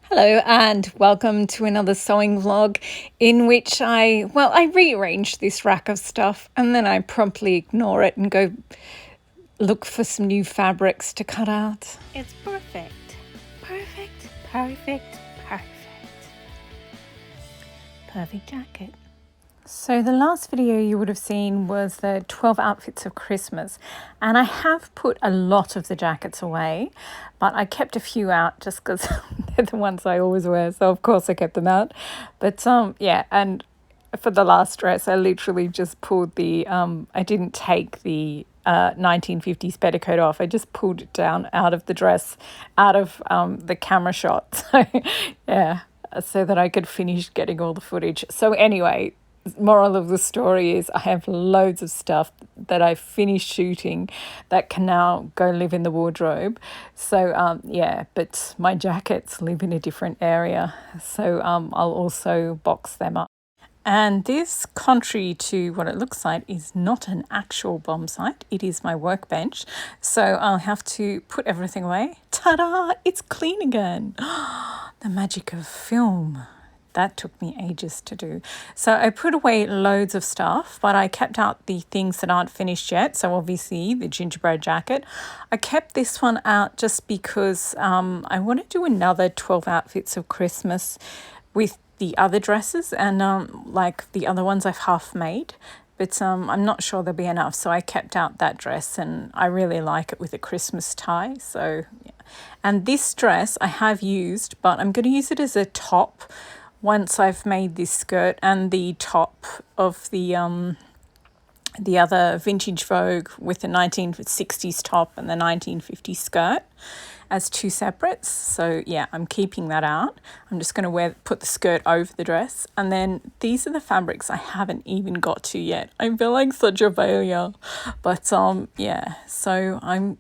Hello and welcome to another sewing vlog in which I rearrange this rack of stuff and then I promptly ignore it and go look for some new fabrics to cut out. It's perfect. Perfect, perfect, perfect. Perfect jacket. So the last video you would have seen was the 12 outfits of Christmas, and I have put a lot of the jackets away, but I kept a few out just because they're the ones I always wear, so of course I kept them out. But yeah, and for the last dress I literally just pulled the I didn't take the 1950s petticoat off. I just pulled it down out of the dress, out of the camera shot. So yeah, so that I could finish getting all the footage. So anyway, moral of the story is I have loads of stuff that I finished shooting that can now go live in the wardrobe. So yeah, but my jackets live in a different area, so I'll also box them up. And this, contrary to what it looks like, is not an actual bomb site. It is my workbench. So I'll have to put everything away. Ta-da! It's clean again. The magic of film. That took me ages to do. So I put away loads of stuff, but I kept out the things that aren't finished yet. So obviously the gingerbread jacket. I kept this one out just because I want to do another 12 outfits of Christmas with the other dresses, and like the other ones I've half made, but I'm not sure there'll be enough, so I kept out that dress, and I really like it with a Christmas tie. So yeah. And this dress I have used, but I'm going to use it as a top once I've made this skirt and the top of the other vintage Vogue with the 1960s top and the 1950s skirt as two separates. So yeah, I'm keeping that out. I'm just going to put the skirt over the dress. And then these are the fabrics I haven't even got to yet. I feel like such a failure. But yeah, so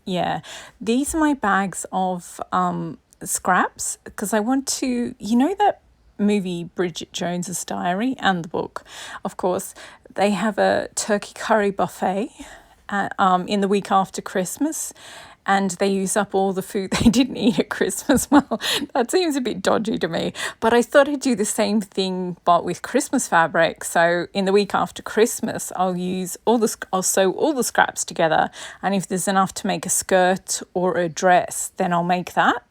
yeah, these are my bags of scraps, because I want to, that movie Bridget Jones's Diary and the book, of course, they have a turkey curry buffet in the week after Christmas, and they use up all the food they didn't eat at Christmas. Well, that seems a bit dodgy to me, but I thought I'd do the same thing but with Christmas fabric. So in the week after Christmas, I'll sew all the scraps together, and if there's enough to make a skirt or a dress, then I'll make that.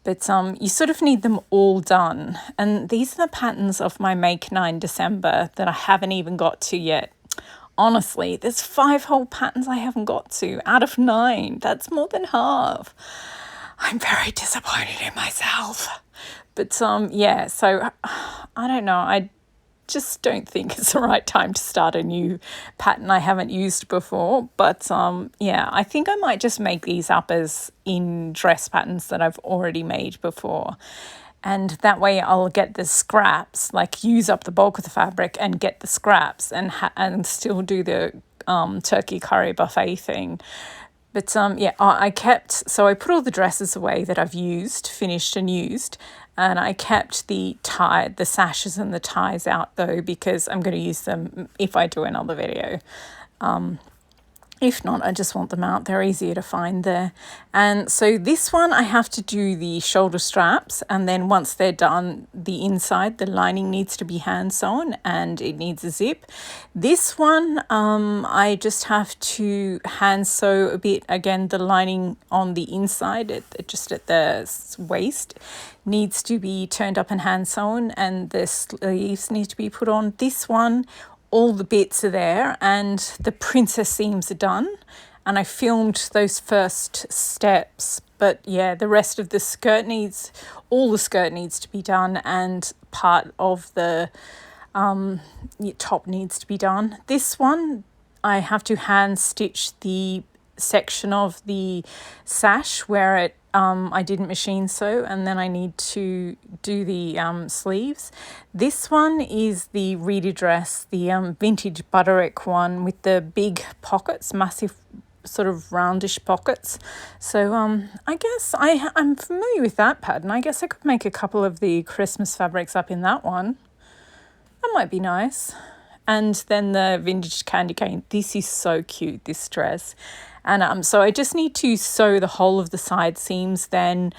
But you sort of need them all done. And these are the patterns of my Make 9 December that I haven't even got to yet. Honestly, there's 5 whole patterns I haven't got to out of 9. That's more than half. I'm very disappointed in myself. But yeah, so I don't know. I just don't think it's the right time to start a new pattern I haven't used before. But yeah, I think I might just make these up as in dress patterns that I've already made before. And that way I'll get the scraps, like use up the bulk of the fabric and get the scraps and still do the turkey curry buffet thing. But yeah, I put all the dresses away that I've finished and used, and I kept the sashes and the ties out though, because I'm going to use them if I do another video. If not, I just want them out. They're easier to find there. And so this one, I have to do the shoulder straps. And then once they're done, the inside, the lining needs to be hand sewn and it needs a zip. This one, I just have to hand sew a bit. Again, the lining on the inside, just at the waist, needs to be turned up and hand sewn. And the sleeves need to be put on. This one, all the bits are there and the princess seams are done, and I filmed those first steps, but yeah, the rest of the skirt needs to be done, and part of the top needs to be done. This one I have to hand stitch the section of the sash where it I didn't machine sew, and then I need to do the sleeves. This one is the Rita dress, the vintage Butterick one with the big pockets, massive sort of roundish pockets. So I guess I'm familiar with that pattern. I guess I could make a couple of the Christmas fabrics up in that one. That might be nice. And then the vintage candy cane. This is so cute, this dress. And so I just need to sew the whole of the side seams, then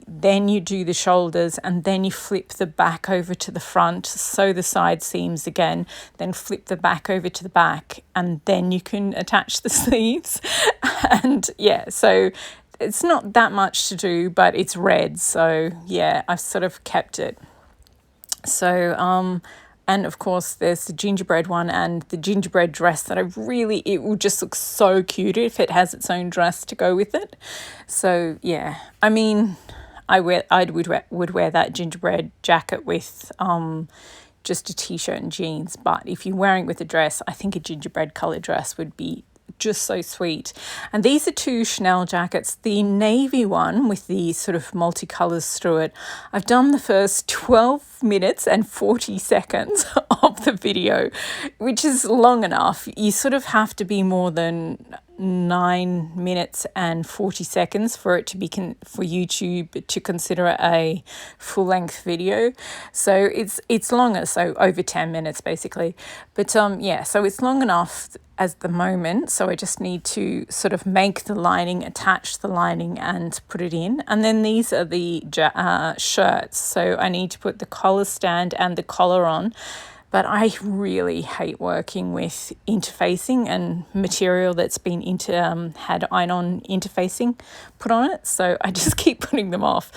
then you do the shoulders, and then you flip the back over to the front, sew the side seams again, then flip the back over to the back, and then you can attach the sleeves. And yeah, so it's not that much to do, but it's red, so yeah, I've sort of kept it. So and of course there's the gingerbread one and the gingerbread dress that it will just look so cute if it has its own dress to go with it. So yeah, I mean, I would wear that gingerbread jacket with just a t-shirt and jeans, but if you're wearing it with a dress, I think a gingerbread colour dress would be just so sweet. And these are two Chanel jackets. The navy one with the sort of multicolours through it, I've done the first 12 minutes and 40 seconds of the video, which is long enough. You sort of have to be more than 9 minutes and 40 seconds for it to be for YouTube to consider it a full-length video. So it's longer, so over 10 minutes basically. But yeah, so it's long enough as the moment, so I just need to sort of make the lining, attach the lining and put it in. And then these are the shirts, so I need to put the collar stand and the collar on. But I really hate working with interfacing and material that's been had iron-on interfacing put on it, so I just keep putting them off.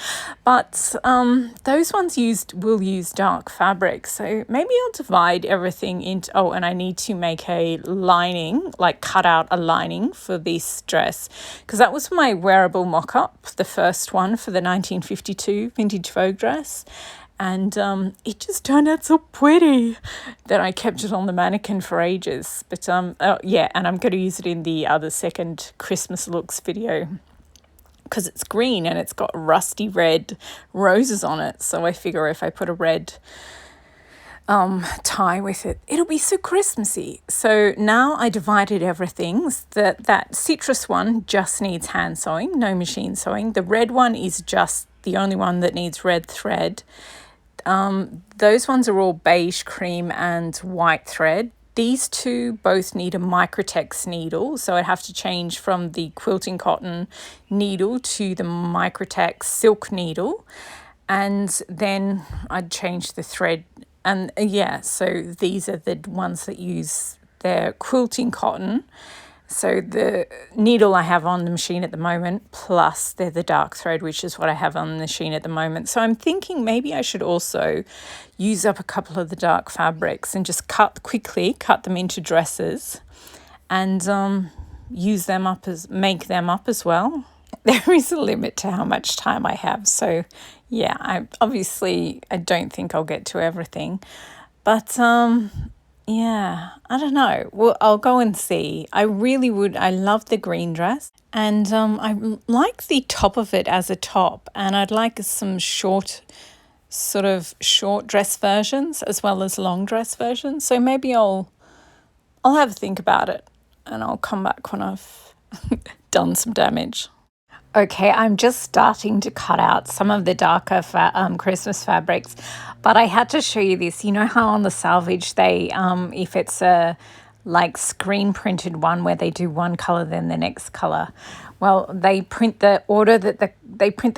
But those ones will use dark fabric, so maybe I'll divide everything into. Oh, and I need to make a lining, like cut out a lining for this dress, because that was my wearable mock-up, the first one for the 1952 vintage Vogue dress. And it just turned out so pretty that I kept it on the mannequin for ages. But oh, yeah, and I'm going to use it in the other second Christmas looks video because it's green and it's got rusty red roses on it. So I figure if I put a red tie with it, it'll be so Christmassy. So now I divided everything. That citrus one just needs hand sewing, no machine sewing. The red one is just the only one that needs red thread. Those ones are all beige, cream and white thread. These two both need a Microtex needle, so I'd have to change from the quilting cotton needle to the Microtex silk needle, and then I'd change the thread. And yeah, so these are the ones that use their quilting cotton. So the needle I have on the machine at the moment, plus they're the dark thread, which is what I have on the machine at the moment. So I'm thinking maybe I should also use up a couple of the dark fabrics and just cut them into dresses and make them up as well. There is a limit to how much time I have. So yeah, I don't think I'll get to everything, but yeah, I don't know. Well, I'll go and see. I really would. I love the green dress, and I like the top of it as a top, and I'd like some short dress versions as well as long dress versions. So maybe I'll have a think about it, and I'll come back when I've done some damage. Okay, I'm just starting to cut out some of the darker Christmas fabrics, but I had to show you this. You know how on the salvage they, if it's a like screen printed one where they do one color then the next color, well, they print the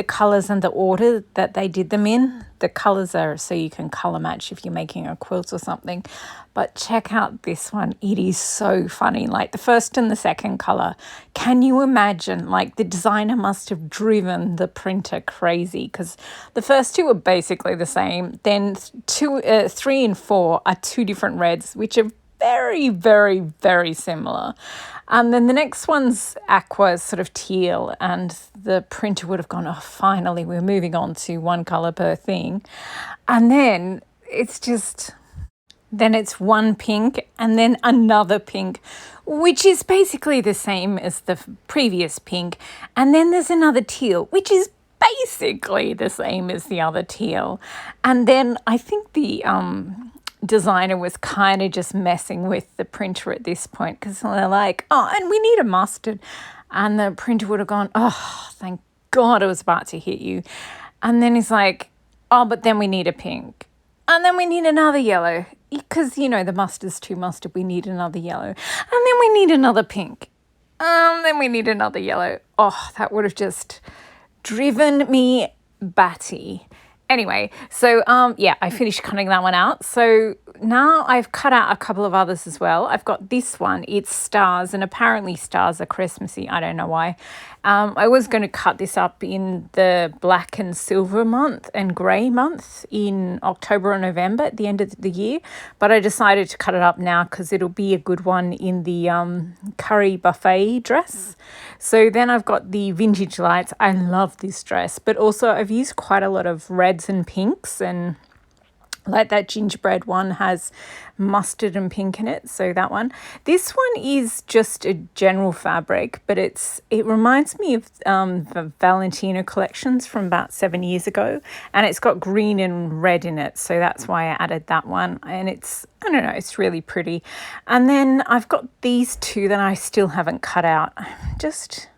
colors and the order that they did them in. The colors are so you can color match if you're making a quilt or something. But check out this one. It is so funny. Like the first and the second color. Can you imagine? Like the designer must have driven the printer crazy, because the first two are basically the same. Then 3 and 4 are two different reds, which are very, very, very similar. And then the next one's aqua, sort of teal, and the printer would have gone, oh, finally, we're moving on to one color per thing. And then it's one pink and then another pink, which is basically the same as the previous pink. And then there's another teal, which is basically the same as the other teal. And then I think the designer was kind of just messing with the printer at this point, because they're like, oh, and we need a mustard. And the printer would have gone, oh, thank God I was about to hit you. And then he's like, oh, but then we need a pink. And then we need another yellow, because, you know, the mustard's too mustard. We need another yellow. And then we need another pink. Then we need another yellow. Oh, that would have just driven me batty. Anyway, so yeah, I finished cutting that one out. So now I've cut out a couple of others as well. I've got this one, it's stars, and apparently stars are Christmassy. I don't know why. I was going to cut this up in the black and silver month and grey month in October or November at the end of the year, but I decided to cut it up now because it'll be a good one in the curry buffet dress. So then I've got the vintage lights. I love this dress, but also I've used quite a lot of reds and pinks, and like that gingerbread one has mustard and pink in it, so that one. This one is just a general fabric, but it reminds me of the Valentino collections from about 7 years ago, and it's got green and red in it, so that's why I added that one. And it's, I don't know, it's really pretty. And then I've got these two that I still haven't cut out. I'm just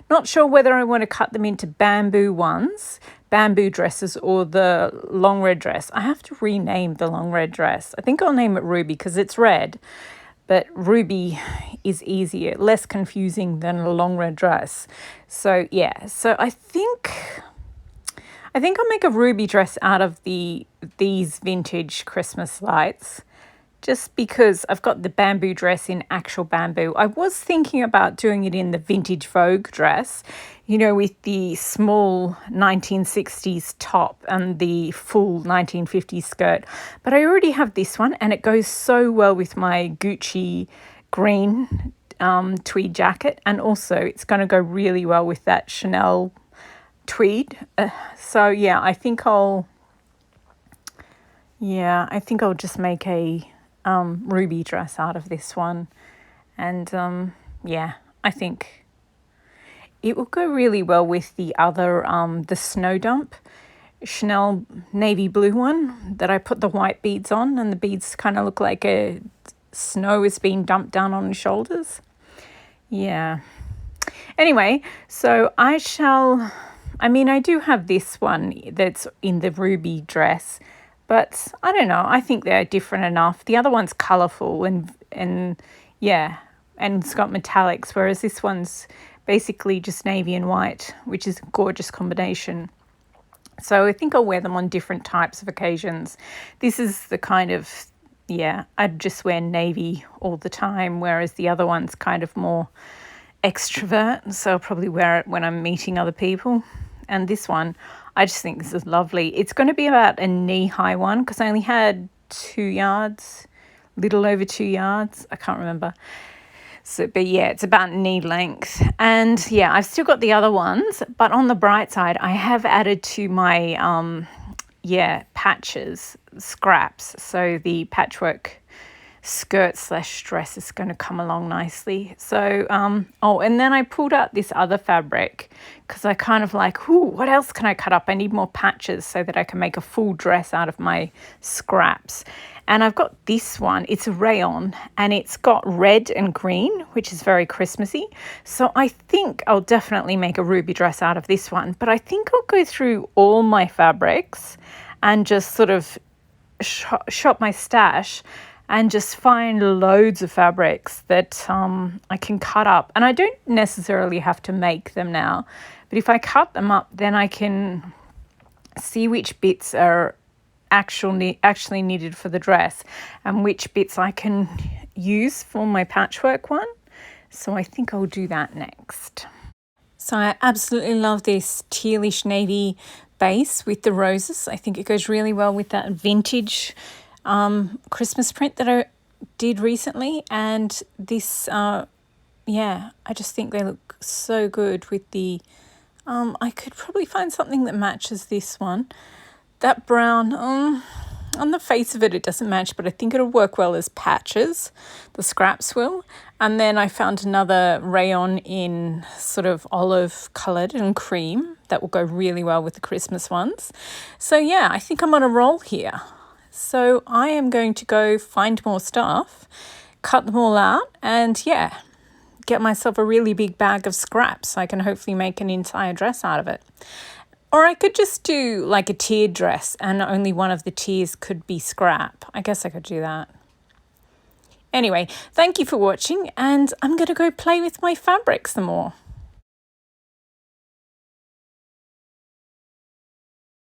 not sure whether I want to cut them into bamboo dresses, or the long red dress. I have to rename the long red dress. I think I'll name it Ruby because it's red, but Ruby is easier, less confusing than a long red dress. So yeah, so I think I'll make a ruby dress out of these vintage Christmas lights, just because I've got the bamboo dress in actual bamboo. I was thinking about doing it in the vintage Vogue dress, you know, with the small 1960s top and the full 1950s skirt. But I already have this one, and it goes so well with my Gucci green tweed jacket. And also it's going to go really well with that Chanel tweed. So yeah, I think I'll just make a ruby dress out of this one. And yeah, I think it will go really well with the other, the Snow Dump Chanel navy blue one that I put the white beads on, and the beads kind of look like a snow is being dumped down on his shoulders. Yeah. Anyway, so I do have this one that's in the ruby dress, but I don't know, I think they're different enough. The other one's colourful and yeah, and it's got metallics, whereas this one's basically just navy and white, which is a gorgeous combination. So I think I'll wear them on different types of occasions. This is the kind of, yeah, I'd just wear navy all the time, whereas the other one's kind of more extrovert, so I'll probably wear it when I'm meeting other people. And this one, I just think this is lovely. It's going to be about a knee-high one because I only had 2 yards, little over 2 yards. I can't remember. So, but yeah, it's about knee length. And yeah, I've still got the other ones, but on the bright side, I have added to my, patches, scraps. So the patchwork skirt/dress is going to come along nicely. So, and then I pulled out this other fabric because I kind of like, what else can I cut up? I need more patches so that I can make a full dress out of my scraps. And I've got this one, it's a rayon, and it's got red and green, which is very Christmassy. So I think I'll definitely make a ruby dress out of this one, but I think I'll go through all my fabrics and just sort of shop my stash and just find loads of fabrics that I can cut up. And I don't necessarily have to make them now, but if I cut them up, then I can see which bits are actually needed for the dress and which bits I can use for my patchwork one. So I think I'll do that next. So I absolutely love this tealish navy base with the roses. I think it goes really well with that vintage Christmas print that I did recently, and this I just think they look so good with the I could probably find something that matches this one. That brown, on the face of it, it doesn't match, but I think it'll work well as patches. The scraps will. And then I found another rayon in sort of olive coloured and cream that will go really well with the Christmas ones. So yeah, I think I'm on a roll here. So I am going to go find more stuff, cut them all out, and yeah, get myself a really big bag of scraps so I can hopefully make an entire dress out of it. Or I could just do like a tiered dress and only one of the tiers could be scrap. I guess I could do that. Anyway, thank you for watching, and I'm going to go play with my fabrics some more.